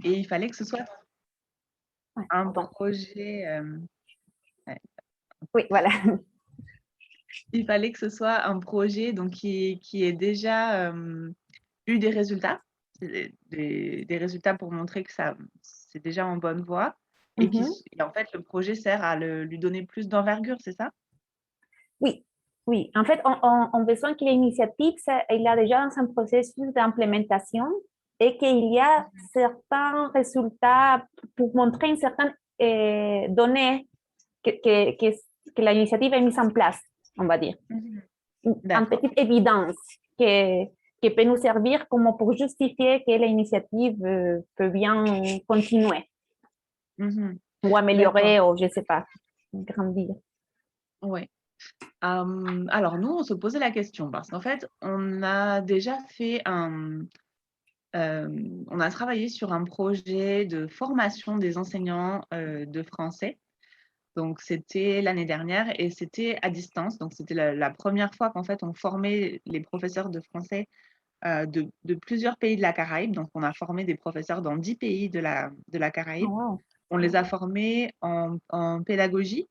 Et il fallait que ce soit Ouais, un pardon. projet... ouais. Oui, voilà. Il fallait que ce soit un projet donc, qui ait déjà eu des résultats, des résultats pour montrer que c'est déjà en bonne voie. Et, et en fait, le projet sert à lui donner plus d'envergure, c'est ça? Oui, oui. En fait, on besoin que l'initiative, il a déjà dans un processus d'implémentation et qu'il y a certains résultats pour montrer une certaine donnée que l'initiative est mise en place, on va dire. Mhm. Une D'accord. petite évidence que peut nous servir comme pour justifier que l'initiative peut bien continuer Mhm. ou D'accord. améliorer ou je ne sais pas, grandir. Ouais. Alors nous, on se posait la question parce qu'en fait, on a déjà fait on a travaillé sur un projet de formation des enseignants de français. Donc, c'était l'année dernière et c'était à distance. Donc, c'était la première fois qu'en fait, on formait les professeurs de français de plusieurs pays de la Caraïbe. Donc, on a formé des professeurs dans 10 pays de la Oh, Caraïbe. wow. On les a formés en pédagogie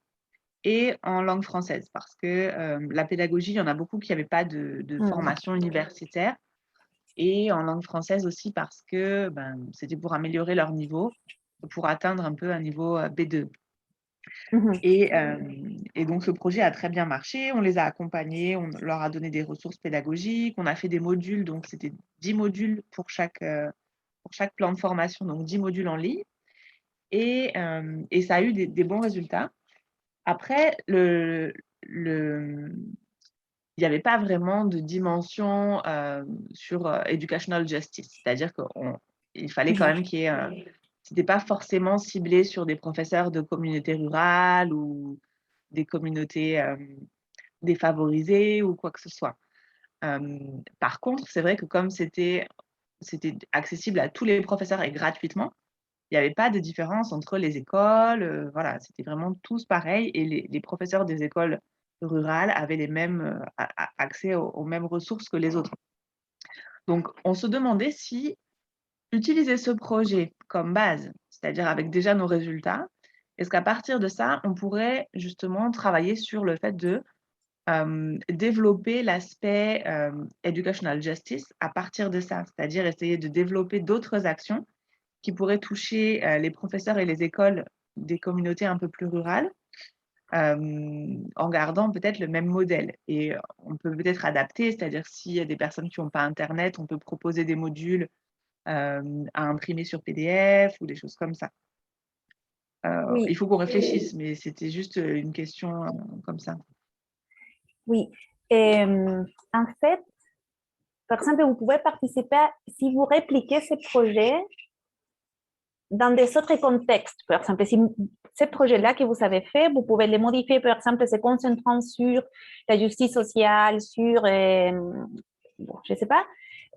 et en langue française parce que la pédagogie, il y en a beaucoup qui n'avaient pas de formation universitaire. Et en langue française aussi parce que c'était pour améliorer leur niveau, pour atteindre un peu un niveau B2. Et donc, ce projet a très bien marché. On les a accompagnés, on leur a donné des ressources pédagogiques, on a fait des modules. Donc, c'était 10 modules pour chaque plan de formation, donc 10 modules en ligne. Et ça a eu des bons résultats. Après, il n'y avait pas vraiment de dimension sur educational justice. C'est-à-dire qu'il fallait quand même qu'il y ait... C'était pas forcément ciblé sur des professeurs de communautés rurales ou des communautés défavorisées ou quoi que ce soit. Par contre, c'est vrai que comme c'était accessible à tous les professeurs et gratuitement, il n'y avait pas de différence entre les écoles. Voilà, c'était vraiment tous pareils et les professeurs des écoles rurales avaient les mêmes accès aux mêmes ressources que les autres. Donc, on se demandait si utiliser ce projet comme base, c'est-à-dire avec déjà nos résultats, est-ce qu'à partir de ça, on pourrait justement travailler sur le fait de développer l'aspect educational justice à partir de ça, c'est-à-dire essayer de développer d'autres actions qui pourraient toucher les professeurs et les écoles des communautés un peu plus rurales, en gardant peut-être le même modèle. Et on peut peut-être adapter, c'est-à-dire s'il y a des personnes qui n'ont pas Internet, on peut proposer des modules à imprimer sur PDF ou des choses comme ça. Il Oui, faut qu'on réfléchisse, mais c'était juste une question comme ça. oui. En fait, par exemple, vous pouvez participer si vous répliquez ce projet dans des autres contextes. Par exemple, si ce projet-là que vous avez fait, vous pouvez le modifier, par exemple, se concentrant sur la justice sociale, sur, bon, je ne sais pas,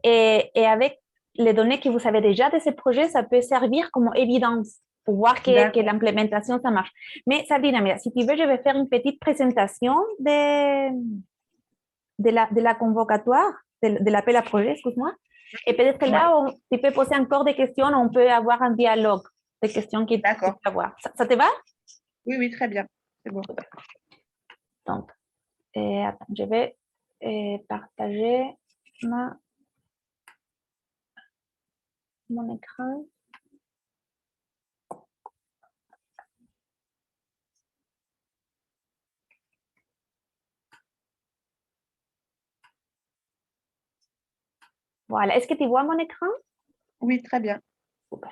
et avec les données que vous avez déjà de ce projet, ça peut servir comme évidence pour voir que l'implémentation, ça marche. Mais Sabrina, mira, si tu veux, je vais faire une petite présentation de la convocatoire, de l'appel à projet, excuse-moi. Et peut-être que là, tu peux poser encore des questions, on peut avoir un dialogue des questions que tu peux avoir. Ça te va? Oui, oui, très bien. C'est bon. Donc, attends, je vais partager mon écran. Voilà. Est-ce que tu vois mon écran? Oui, très bien. Super.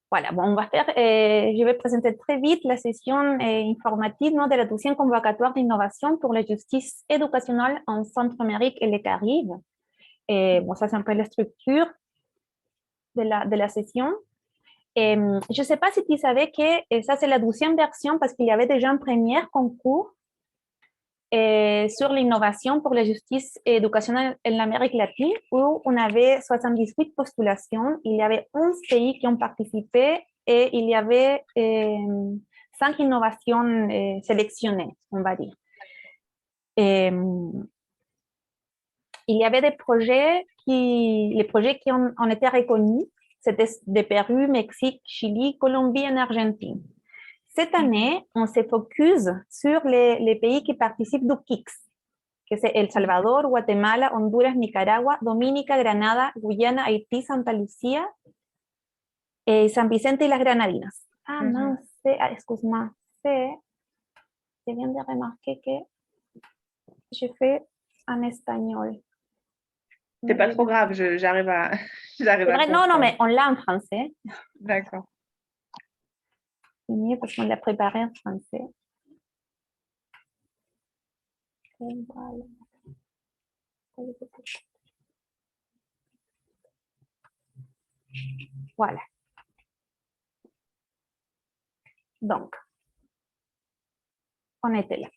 Voilà, bon, on va faire, je vais présenter très vite la session informative de la 12e convocatoire d'innovation pour la justice éducationnelle en Centre-Amérique et les Caraïbes. Et bon, ça, c'est un peu la structure de la session. Et, je ne sais pas si tu savais que ça, c'est la 12e version parce qu'il y avait déjà un premier concours sur l'innovation pour la justice éducationnelle en Amérique latine où on avait 78 postulations. Il y avait 11 pays qui ont participé et il y avait 5 innovations sélectionnées, on va dire. Et, il y avait les projets qui ont été reconnus, c'était de Pérou, Mexique, Chili, Colombie et Argentine. Cette année, on se focus sur les pays qui participent du KICS, que c'est El Salvador, Guatemala, Honduras, Nicaragua, Dominica, Granada, Guyana, Haití, Santa Lucía, San Vicente y las Granadinas. Ah, non, excuse-moi, je viens de remarquer que je fais en espagnol. C'est pas trop grave, j'arrive à vrai, non, comprendre. mais on l'a en français. D'accord. C'est mieux parce qu'on l'a préparé en français. Voilà. Donc, on était là.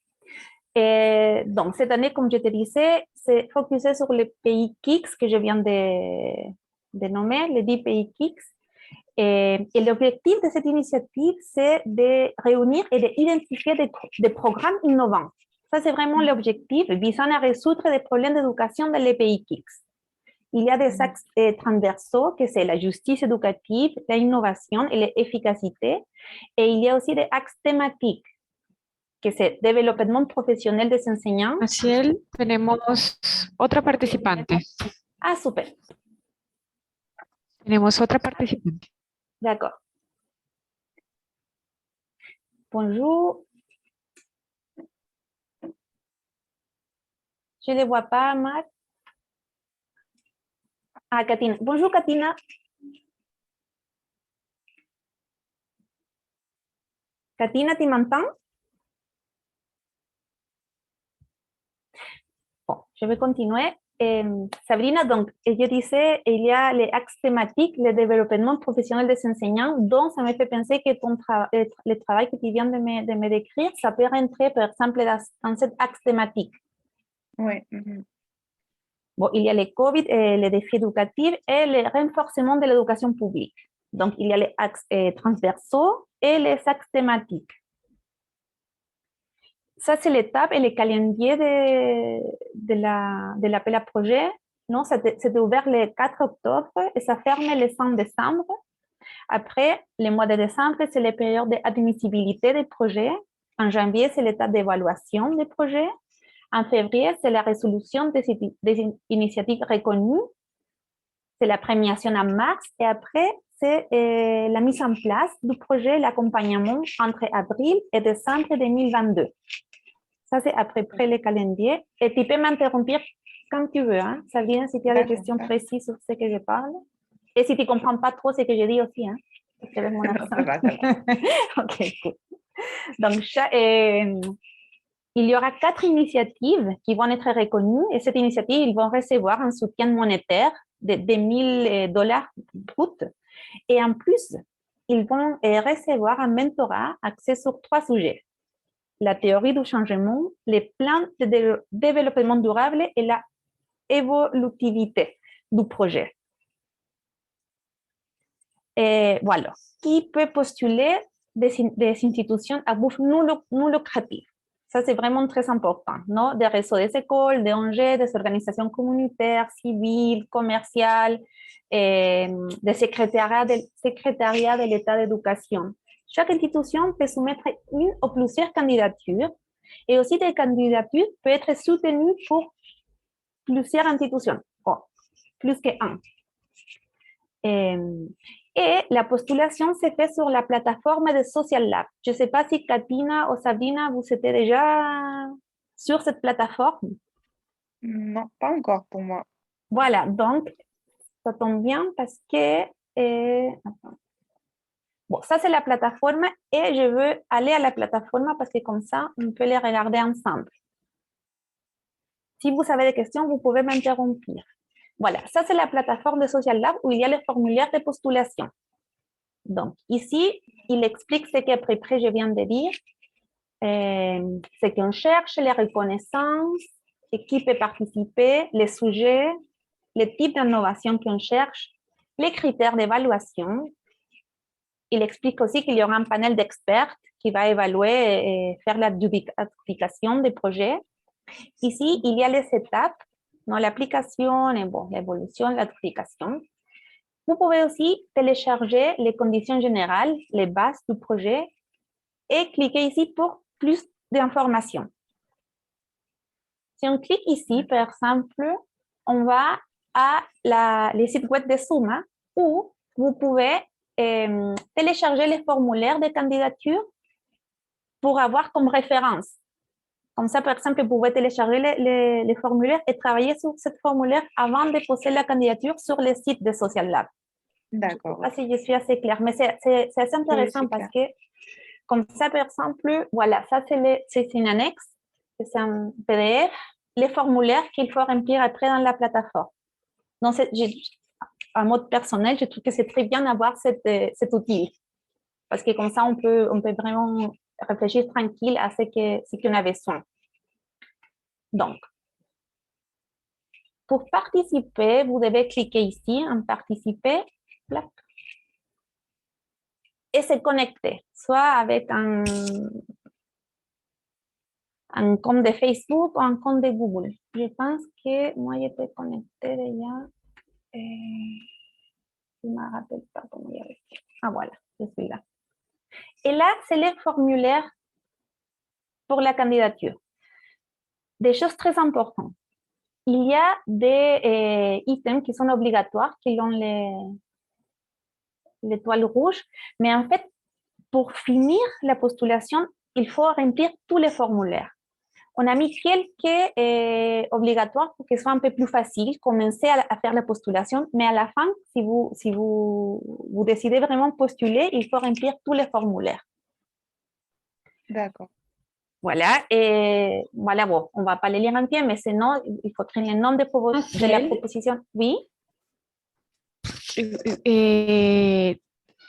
Et donc, cette année, comme je te disais, c'est focusé sur les pays KICS que je viens de nommer, les 10 pays KICS. Et l'objectif de cette initiative, c'est de réunir et d'identifier des programmes innovants. Ça, c'est vraiment l'objectif visant à résoudre des problèmes d'éducation dans les pays KICS. Il y a des axes transversaux, que c'est la justice éducative, l'innovation et l'efficacité. Et il y a aussi des axes thématiques, que c'est développement professionnel des enseignants. Maciel, tenemos otra participante. Ah, super. Tenemos otra participante. D'accord. Bonjour. Je ne les vois pas, Marc. Ah, Katina. Bonjour, Katina. Katina, tu m'entends? Bon, je vais continuer. Sabrina, donc, je disais, il y a les axes thématiques, le développement professionnel des enseignants, donc ça me fait penser que le travail que tu viens de me décrire, ça peut rentrer, par exemple, dans cet axe thématique. Oui. Bon, il y a les COVID, les défis éducatifs et le renforcement de l'éducation publique. Donc, il y a les axes transversaux et les axes thématiques. Ça, c'est l'étape et le calendrier de l'appel à projet. Non, c'était ouvert le 4 octobre et ça ferme le 5 décembre. Après, le mois de décembre, c'est la période d'admissibilité des projets. En janvier, c'est l'étape d'évaluation des projets. En février, c'est la résolution des initiatives reconnues. C'est la premiation en mars. Et après, c'est la mise en place du projet, l'accompagnement entre avril et décembre 2022. Ça, c'est à peu près le calendrier. Et tu peux m'interrompre quand tu veux. Hein. Sabrina, si tu as des questions précises sur ce que je parle. Et si tu ne comprends pas trop ce que je dis aussi. Hein, parce que mon accent. Ça va. OK, cool. Donc, il y aura 4 initiatives qui vont être reconnues. Et cette initiative, ils vont recevoir un soutien monétaire de $2,000 brut. Et en plus, ils vont recevoir un mentorat axé sur 3 sujets. La théorie du changement, les plans de développement durable et la évolutivité du projet. Et voilà. Qui peut postuler des institutions à but non lucratif? Ça, c'est vraiment très important. Non? Des réseaux des écoles, des ONG, des organisations communautaires, civiles, commerciales, des secrétariats de l'État d'éducation. Chaque institution peut soumettre une ou plusieurs candidatures et aussi des candidatures peuvent être soutenues pour plusieurs institutions, plus qu'un. Et la postulation se fait sur la plateforme de Social Lab. Je ne sais pas si Katina ou Sabrina, vous étiez déjà sur cette plateforme. Non, pas encore pour moi. Voilà, donc ça tombe bien parce que... Bon, ça c'est la plateforme et je veux aller à la plateforme parce que comme ça, on peut les regarder ensemble. Si vous avez des questions, vous pouvez m'interrompre. Voilà, ça c'est la plateforme de Social Lab où il y a le formulaire de postulation. Donc, ici, il explique ce qu'à peu près je viens de dire, ce qu'on cherche, les reconnaissances, et qui peut participer, les sujets, les types d'innovation qu'on cherche, les critères d'évaluation. Il explique aussi qu'il y aura un panel d'experts qui va évaluer et faire l'adjudication des projets. Ici, il y a les étapes non, l'application et bon, l'évolution, l'application. Vous pouvez aussi télécharger les conditions générales, les bases du projet et cliquer ici pour plus d'informations. Si on clique ici, par exemple, on va à les sites web de Summa où vous pouvez télécharger les formulaires de candidature pour avoir comme référence. Comme ça, par exemple, vous pouvez télécharger les formulaires et travailler sur ce formulaire avant de poser la candidature sur le site de Social Lab. D'accord. Je ne sais pas si je suis assez claire, mais c'est assez intéressant Oui, parce que, comme ça, par exemple, voilà, ça c'est une annexe, c'est un PDF, les formulaires qu'il faut remplir après dans la plateforme. Donc, en mode personnel, je trouve que c'est très bien d'avoir cet outil parce que comme ça, on peut vraiment réfléchir tranquille à ce qu'on a besoin. Donc, pour participer, vous devez cliquer ici en participer et se connecter, soit avec un compte de Facebook ou un compte de Google. Je pense que moi, j'étais connectée déjà. Je ne me rappelle pas comment il y avait. Ah, voilà, je suis là. Et là, c'est le formulaire pour la candidature. Des choses très importantes. Il y a des items qui sont obligatoires, qui ont l'étoile rouge, mais en fait, pour finir la postulation, il faut remplir tous les formulaires. On a mis quelques obligatoires pour que ce soit un peu plus facile, commencer à faire la postulation, mais à la fin, si vous décidez vraiment postuler, il faut remplir tous les formulaires. D'accord. Voilà, et voilà, bon, on ne va pas les lire entiers, mais sinon, il faut créer le nom de la proposición. Oui.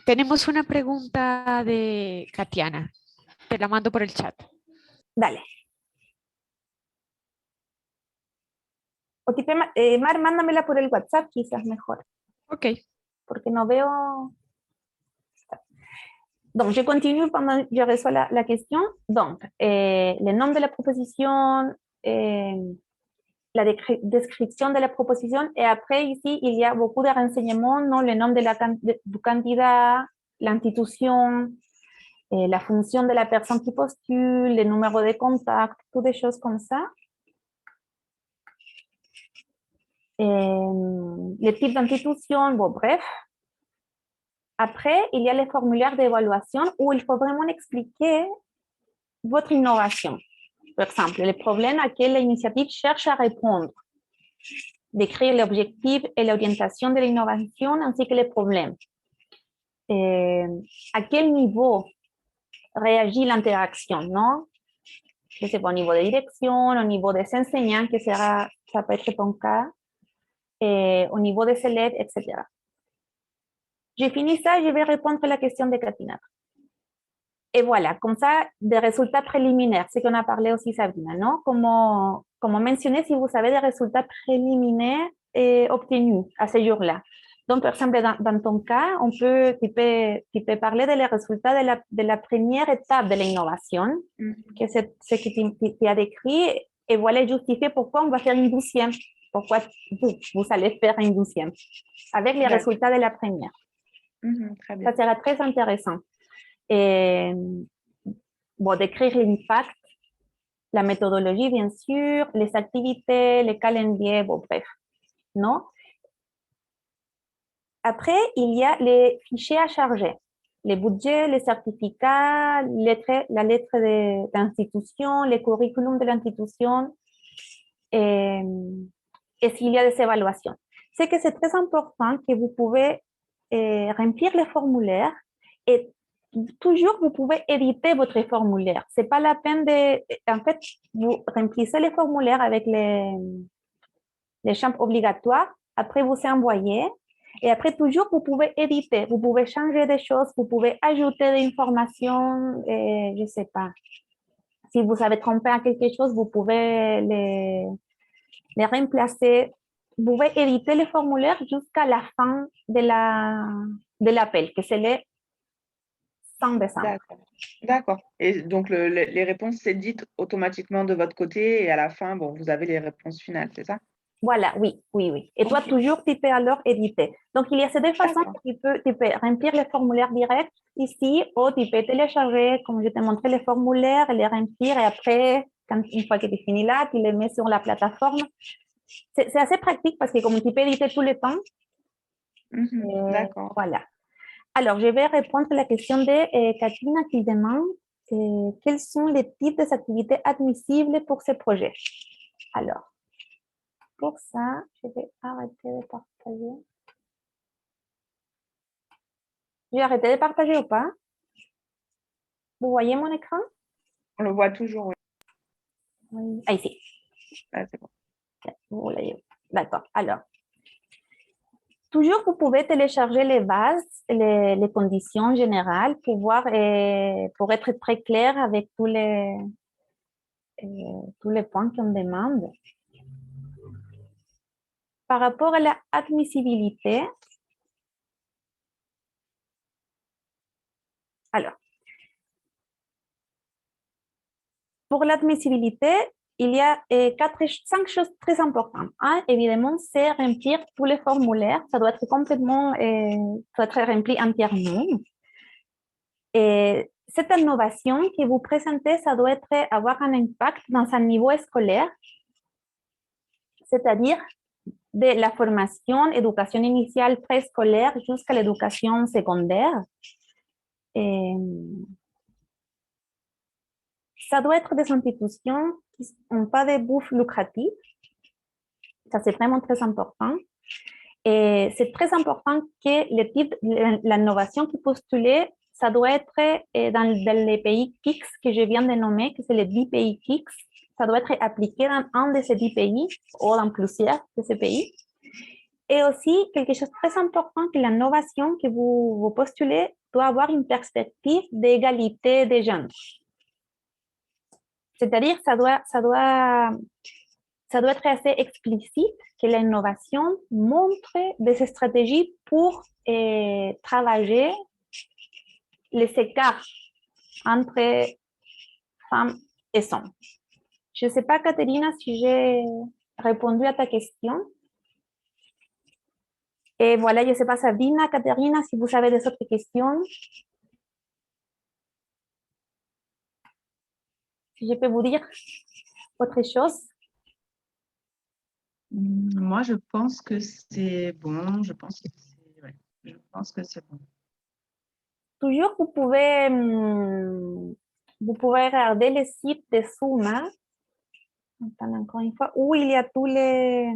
Tenemos una pregunta de Katiana. Te la mando por el chat. Dale. O tipo, Mar, mándamela por el WhatsApp, quizás mejor. Ok. Porque no veo. Donc, je continue pendant que je reçois la question. Donc, le nom de la proposition, la description de la proposition, et après, ici, il y a beaucoup de renseignements, non, le nom du candidat, l'institution, la fonction de la personne qui postule, le numéro de contact, toutes des choses comme ça. Le type d'institution, bon, bref. Après, il y a les formulaires d'évaluation où il faut vraiment expliquer votre innovation. Par exemple, les problèmes auxquels l'initiative cherche à répondre. Décrire l'objectif et l'orientation de l'innovation ainsi que les problèmes. À quel niveau réagit l'interaction, non? Je sais pas, au niveau de direction, au niveau des enseignants, que ça peut être ton cas, et au niveau des élèves, etc. J'ai fini ça, je vais répondre à la question de Katina. Et voilà, comme ça, des résultats préliminaires, ce qu'on a parlé aussi, Sabrina, non? Comment mentionner si vous avez des résultats préliminaires obtenus à ce jour-là. Donc, par exemple, dans ton cas, tu peux parler des résultats de la première étape de l'innovation, que c'est ce que tu as décrit, et voilà justifier pourquoi on va faire une douzième, pourquoi vous allez faire une douzième, avec les résultats de la première. Très bien. Ça sera très intéressant. Et, bon, décrire l'impact, la méthodologie, bien sûr, les activités, les calendriers, bon, bref, non? Après, il y a les fichiers à charger, les budgets, les certificats, la lettre d'institution, les curriculums de l'institution, et s'il y a des évaluations. C'est que c'est très important que vous pouvez remplir les formulaires et toujours, vous pouvez éditer votre formulaire. C'est pas la peine en fait, vous remplissez les formulaires avec les champs obligatoires. Après, vous envoyez. Et après, toujours, vous pouvez éditer. Vous pouvez changer des choses. Vous pouvez ajouter des informations. Je sais pas. Si vous avez trompé à quelque chose, vous pouvez les remplacer. Vous pouvez éditer les formulaires jusqu'à la fin de l'appel, que c'est le 100 décembre. D'accord. Et donc, les réponses s'éditent automatiquement de votre côté et à la fin, bon, vous avez les réponses finales, c'est ça? Voilà, oui, oui, oui. Et toi, toujours, tu peux alors éditer. Donc, il y a ces deux façons. D'accord. Tu peux remplir les formulaires directs ici, ou tu peux télécharger, comme je t'ai montré, les formulaires, les remplir, et après, une fois que tu finis là, tu les mets sur la plateforme. C'est assez pratique parce que comme tu peux éditer tout le temps, D'accord. voilà. Alors, je vais répondre à la question de Katrina qui demande quels sont les types d'activités admissibles pour ce projet. Alors, pour ça, je vais arrêter de partager. J'ai arrêté de partager ou pas? Vous voyez mon écran? On le voit toujours, oui. Oui. Ah, ici. Ah, c'est bon. Vous voyez. D'accord. Alors, toujours, vous pouvez télécharger les bases, les conditions générales pour voir et pour être très clair avec tous les points qu'on demande. Par rapport à la admissibilité, alors, pour l'admissibilité, il y a 5 choses très importantes. Un, évidemment, c'est remplir tous les formulaires. Ça doit être complètement, ça doit être rempli entièrement. Et cette innovation que vous présentez, ça doit avoir un impact dans un niveau scolaire, c'est-à-dire de la formation, éducation initiale préscolaire jusqu'à l'éducation secondaire. Et ça doit être des institutions qui n'ont pas de bouffe lucrative. Ça, c'est vraiment très important. Et c'est très important que l'innovation qui postulée, ça doit être dans les pays KICS que je viens de nommer, que c'est les 10 pays KICS. Ça doit être appliqué dans un de ces 10 pays ou dans plusieurs de ces pays. Et aussi, quelque chose de très important, que l'innovation que vous postulez doit avoir une perspective d'égalité des genres. C'est-à-dire, ça doit être assez explicite que l'innovation montre des stratégies pour travailler les écarts entre femmes et hommes. Je ne sais pas, Caterina, si j'ai répondu à ta question. Et voilà, je ne sais pas, Sabina, Caterina, si vous avez des autres questions. Si je peux vous dire autre chose. Moi, je pense que c'est bon. Je pense que c'est bon. Toujours, vous pouvez regarder le site de Suma. Encore une fois, où il y a toutes les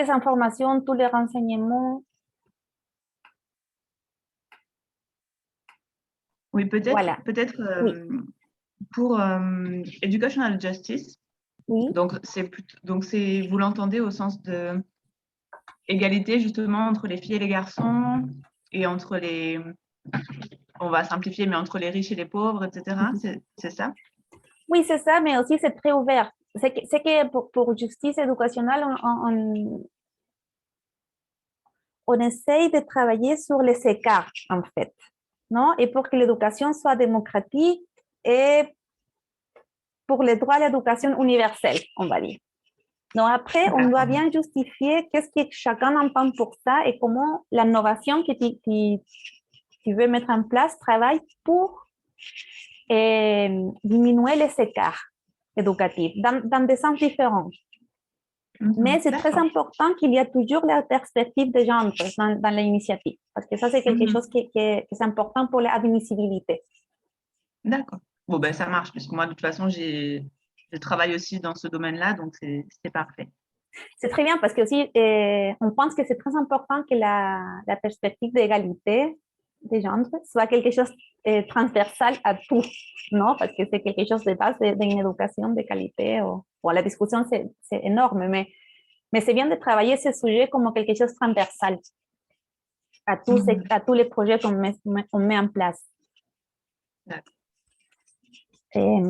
informations, tous les renseignements. Oui, peut-être Voilà. Oui. Pour Educational Justice. Oui. Donc, vous l'entendez au sens de égalité justement entre les filles et les garçons et entre on va simplifier, mais entre les riches et les pauvres, etc. C'est ça? Oui, c'est ça, mais aussi c'est très ouvert. C'est que pour justice éducationnelle, on essaye de travailler sur les écarts, en fait, non? Et pour que l'éducation soit démocratique et pour les droits à l'éducation universelle, on va dire. Donc après, on doit bien justifier qu'est-ce que chacun entend pour ça et comment l'innovation que tu veux mettre en place travaille pour diminuer les écarts éducatifs dans des sens différents. Mais c'est très important qu'il y ait toujours la perspective de genre dans l'initiative, parce que ça, c'est quelque chose qui est important pour l'admissibilité. D'accord. Bon, ben ça marche, puisque moi, de toute façon, je travaille aussi dans ce domaine-là, donc c'est parfait. C'est très bien, parce que aussi, on pense que c'est très important que la perspective d'égalité des genres soit quelque chose de transversal à tout, non? Parce que c'est quelque chose de base d'une éducation de qualité. La discussion, c'est énorme, mais c'est bien de travailler ce sujet comme quelque chose de transversal à tous les projets qu'on met en place. J'ai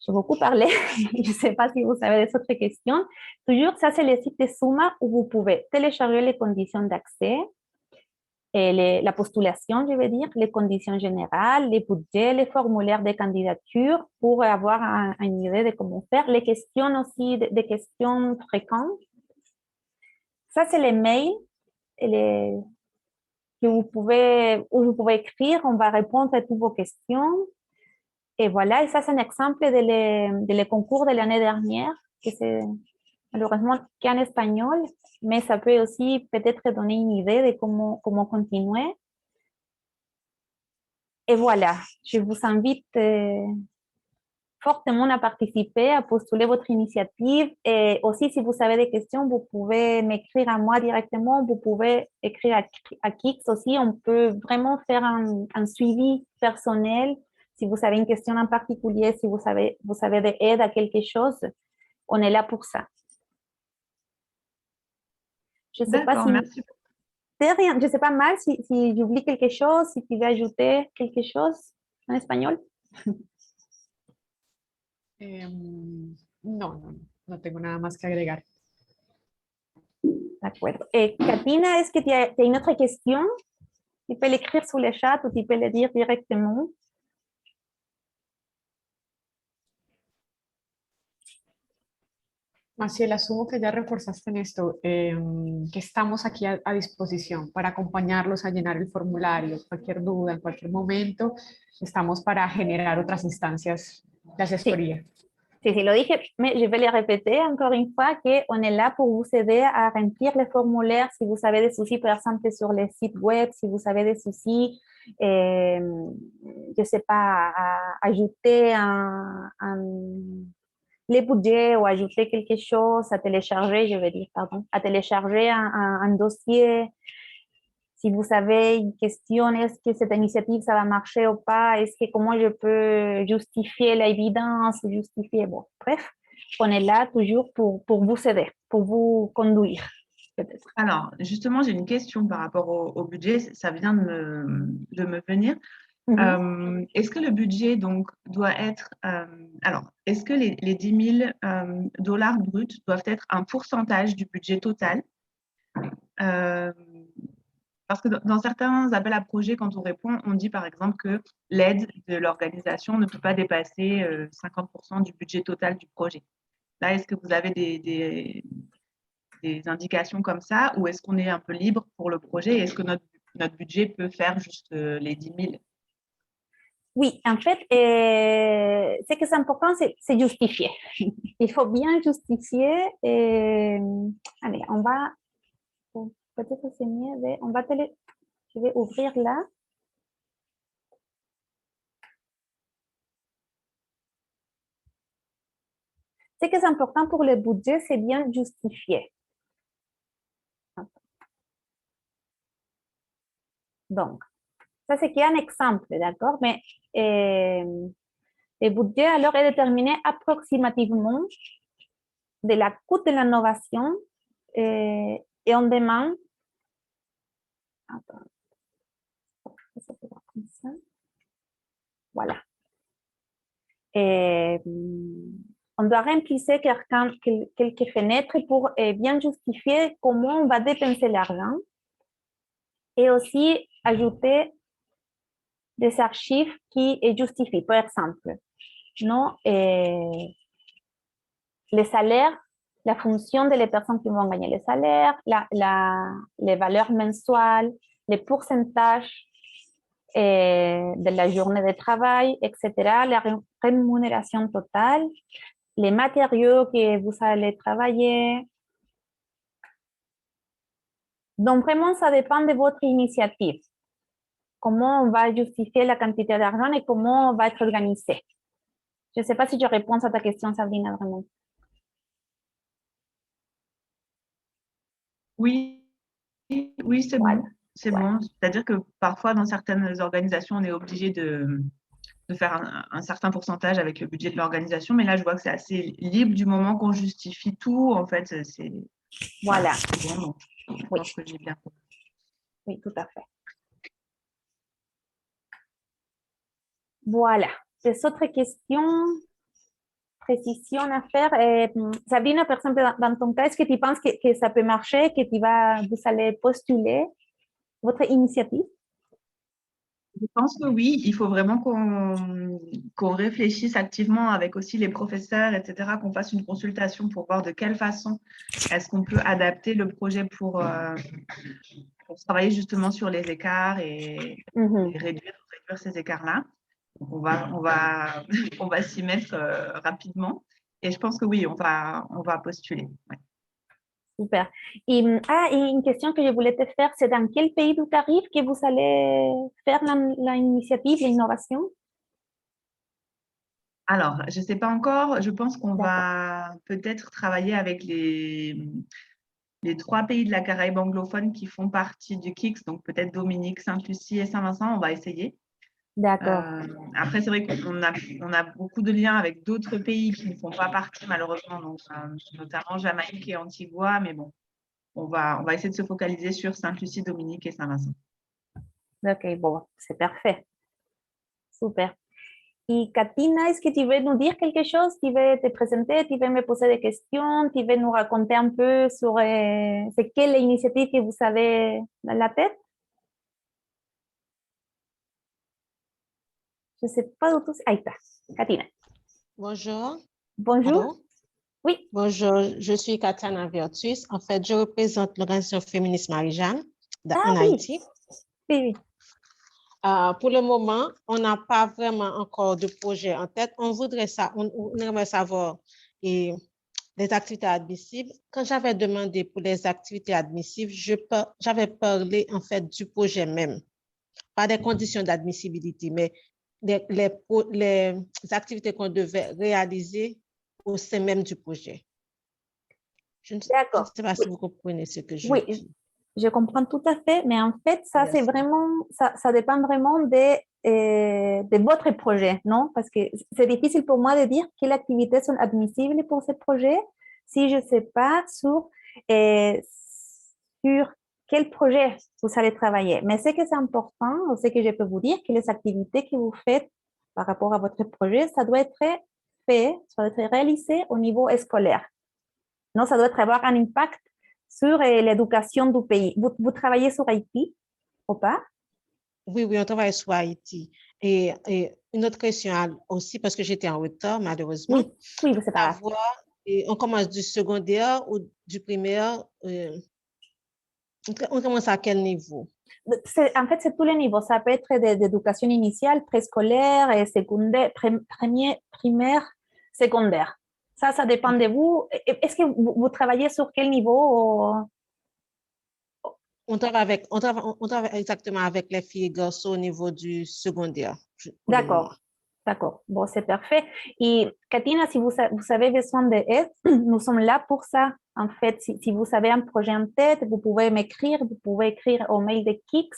beaucoup parlé. Je ne sais pas si vous avez des autres questions. Toujours, ça, c'est le site de Suma où vous pouvez télécharger les conditions d'accès. la postulation, je veux dire, les conditions générales, les budgets, les formulaires de candidature pour avoir une idée de comment faire, les questions aussi, des questions fréquentes. Ça, c'est les mails que où vous pouvez écrire, on va répondre à toutes vos questions. Et voilà, et ça, c'est un exemple de les concours de l'année dernière, que c'est malheureusement qu'en espagnol, mais ça peut aussi peut-être donner une idée de comment continuer. Et voilà, je vous invite fortement à participer, à postuler votre initiative. Et aussi, si vous avez des questions, vous pouvez m'écrire à moi directement. Vous pouvez écrire à Kix aussi. On peut vraiment faire un suivi personnel. Si vous avez une question en particulier, si vous avez de l'aide à quelque chose, on est là pour ça. Je ne sais pas D'accord, si... merci. Je ne sais pas mal si j'oublie quelque chose, si tu veux ajouter quelque chose en espagnol. No tengo nada más que agregar. D'accord. Et Katina, est-ce que tu as une autre question? Tu peux l'écrire sous le chat ou tu peux le dire directement. Maciel, asumo que ya reforzaste en esto, que estamos aquí a disposición para acompañarlos a llenar el formulario. Cualquier duda, en cualquier momento, estamos para generar otras instancias de asesoría. Sí, lo dije, mais je vais le répéter encore une fois qu'on est là pour vous aider à remplir les formulaires si vous avez des soucis, par exemple, sur les sites web, si vous avez des soucis, je ne sais pas, à ajouter les budgets ou ajouter quelque chose, à télécharger, je veux dire, pardon, à télécharger un dossier. Si vous avez une question, est-ce que cette initiative, ça va marcher ou pas? Est-ce que comment je peux justifier l'évidence, justifier, bon, bref, on est là toujours pour vous aider, pour vous conduire, peut-être. Alors, justement, j'ai une question par rapport au budget. Ça vient de me venir. Est-ce que le budget donc doit être alors est-ce que les 10 000 dollars bruts doivent être un pourcentage du budget total? Parce que dans certains appels à projets, quand on répond, on dit par exemple que l'aide de l'organisation ne peut pas dépasser 50% du budget total du projet. Là, est-ce que vous avez des indications comme ça, ou est-ce qu'on est un peu libre pour le projet? Est-ce que notre budget peut faire juste les 10 000? Oui, en fait, ce qui est important, c'est justifier. Il faut bien justifier. Allez, on va peut-être c'est mieux. Je vais ouvrir là. Ce qui est important pour le budget, c'est bien justifier. Donc, ça, c'est qu'il y a un exemple, d'accord? Mais le budget, alors, est déterminé approximativement de la coût de l'innovation et on demande... Attends. Voilà. On doit remplir quelques fenêtres pour bien justifier comment on va dépenser l'argent et aussi ajouter des archives qui justifient. Par exemple, non, les salaires, la fonction de les personnes qui vont gagner les salaires, les valeurs mensuelles, les pourcentages de la journée de travail, etc., la rémunération totale, les matériaux que vous allez travailler. Donc, vraiment, ça dépend de votre initiative. Comment on va justifier la quantité d'argent et comment on va être organisé. Je ne sais pas si je réponds à ta question, Sabrina, vraiment. Oui, c'est Voilà. bon. C'est bon. C'est-à-dire que parfois, dans certaines organisations, on est obligé de faire un certain pourcentage avec le budget de l'organisation. Mais là, je vois que c'est assez libre du moment qu'on justifie tout. En fait, c'est... Voilà. C'est bon, je pense que j'ai bien compris. Oui, tout à fait. Voilà. Des autres questions, précisions à faire? Sabrina, par exemple, dans ton cas, est-ce que tu penses que ça peut marcher, que vous allez postuler? votre initiative? Je pense que oui, il faut vraiment qu'on réfléchisse activement avec aussi les professeurs, etc., qu'on fasse une consultation pour voir de quelle façon est-ce qu'on peut adapter le projet pour travailler justement sur les écarts et réduire ces écarts-là. Donc on va s'y mettre rapidement. Et je pense que oui, on va postuler. Ouais. Super. Et une question que je voulais te faire, c'est dans quel pays du Caribe que vous allez faire l'initiative, l'innovation? Alors, je ne sais pas encore. Je pense qu'on va peut-être travailler avec les 3 pays de la Caraïbe anglophone qui font partie du KIX, donc peut-être Dominique, Sainte-Lucie et Saint-Vincent. On va essayer. D'accord. Après, c'est vrai qu'on a beaucoup de liens avec d'autres pays qui ne font pas partie, malheureusement, donc, notamment Jamaïque et Antigua. Mais bon, on va essayer de se focaliser sur Sainte-Lucie, Dominique et Saint-Vincent. Ok, bon, c'est parfait. Super. Et Katina, est-ce que tu veux nous dire quelque chose? Tu veux te présenter? Tu veux me poser des questions? Tu veux nous raconter un peu sur c'est quelle initiative que vous avez dans la tête? Je ne sais pas du tout. Ahí está, Katina. Bonjour. Bonjour. Allô? Oui. Bonjour, je suis Katiana Virtus. En fait, je représente l'organisation féministe Marie-Jeanne en Haïti. Oui, oui. Pour le moment, on n'a pas vraiment encore de projet en tête. On aimerait savoir les activités admissibles. Quand j'avais demandé pour les activités admissibles, j'avais parlé en fait du projet même, pas des conditions d'admissibilité, mais les activités qu'on devait réaliser au sein même du projet. Je ne sais pas si vous comprenez ce que je dis. Je comprends tout à fait, mais en fait, ça, c'est vraiment, ça dépend vraiment de votre projet, non? Parce que c'est difficile pour moi de dire quelles activités sont admissibles pour ce projet si je ne sais pas sur quel projet vous allez travailler. Mais ce que c'est important, ce que je peux vous dire, que les activités que vous faites par rapport à votre projet, ça doit être fait, ça doit être réalisé au niveau scolaire. Non, ça doit avoir un impact sur l'éducation du pays. Vous travaillez sur Haïti ou pas? Oui, on travaille sur Haïti. Et une autre question aussi, parce que j'étais en retard, malheureusement. Oui, c'est pas grave. On commence du secondaire ou du primaire. On commence à quel niveau? En fait, c'est tous les niveaux. Ça peut être d'éducation initiale, préscolaire, secondaire, primaire, secondaire. Ça dépend de vous. Est-ce que vous travaillez sur quel niveau? On travaille exactement avec les filles et garçons au niveau du secondaire. D'accord. Bon, c'est parfait. Et Katina, si vous avez besoin d'aide, nous sommes là pour ça. En fait, si vous avez un projet en tête, vous pouvez m'écrire, vous pouvez écrire au mail de Kix,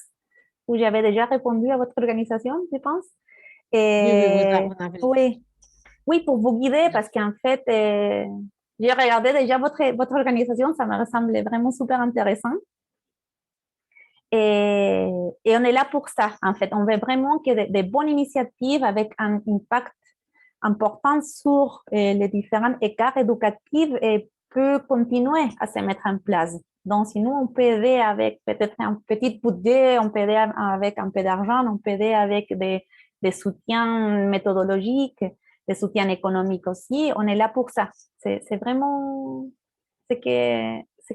où j'avais déjà répondu à votre organisation, je pense. Oui, pour vous guider, parce qu'en fait, j'ai regardé déjà votre organisation, ça me ressemblait vraiment super intéressant. Et on est là pour ça, en fait. On veut vraiment que des bonnes initiatives avec un impact important sur les différents écarts éducatifs peut continuer à se mettre en place. Donc, si nous, on peut aider avec peut-être un petit budget, on peut aider avec un peu d'argent, on peut aider avec des soutiens méthodologiques, des soutiens économiques aussi, on est là pour ça. C'est vraiment ce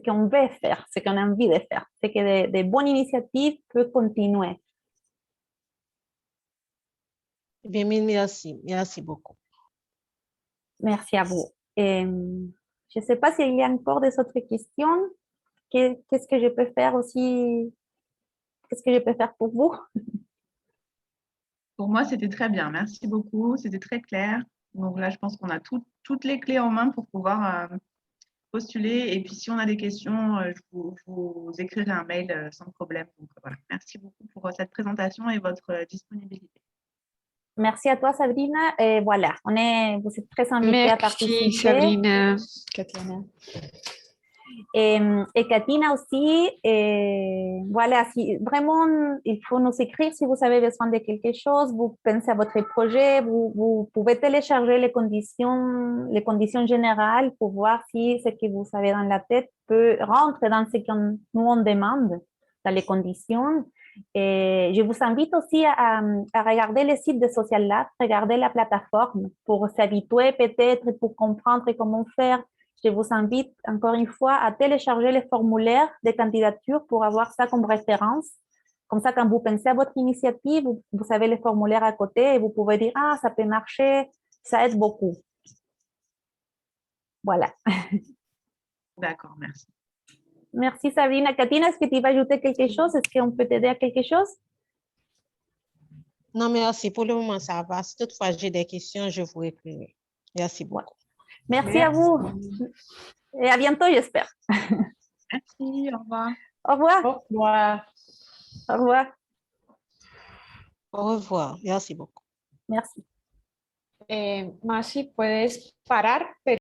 qu'on veut faire, ce qu'on a envie de faire. C'est que des bonnes initiatives peuvent continuer. Bien, merci beaucoup. Merci à vous. Je ne sais pas s'il y a encore des autres questions. Qu'est-ce que je peux faire aussi? Qu'est-ce que je peux faire pour vous? Pour moi, c'était très bien. Merci beaucoup. C'était très clair. Donc là, je pense qu'on a toutes les clés en main pour pouvoir postuler. Et puis, si on a des questions, je vous écrirai un mail sans problème. Donc, voilà. Merci beaucoup pour cette présentation et votre disponibilité. Merci à toi, Sabrina. Et voilà, vous êtes très invitée à participer. Merci, Sabrina, Katina. Et Katina aussi, voilà, si vraiment il faut nous écrire si vous avez besoin de quelque chose, vous pensez à votre projet, vous pouvez télécharger les conditions générales pour voir si ce que vous avez dans la tête peut rentrer dans ce que nous on demande dans les conditions. Et je vous invite aussi à regarder le site de Social Lab, regarder la plateforme pour s'habituer peut-être, pour comprendre comment faire. Je vous invite encore une fois à télécharger les formulaires de candidature pour avoir ça comme référence. Comme ça, quand vous pensez à votre initiative, vous avez les formulaires à côté et vous pouvez dire, ah, ça peut marcher, ça aide beaucoup. Voilà. D'accord, merci. Merci Sabrina. Katina, est-ce que tu vas ajouter quelque chose? Est-ce qu'on peut t'aider à quelque chose? Non, merci. Pour le moment, ça va. Si toutefois j'ai des questions, je vous écrirai. Merci beaucoup. Merci à vous. Et à bientôt, j'espère. Merci, au revoir. Au revoir. Au revoir. Au revoir. Au revoir. Merci beaucoup. Merci. Masi, puedes parar, pero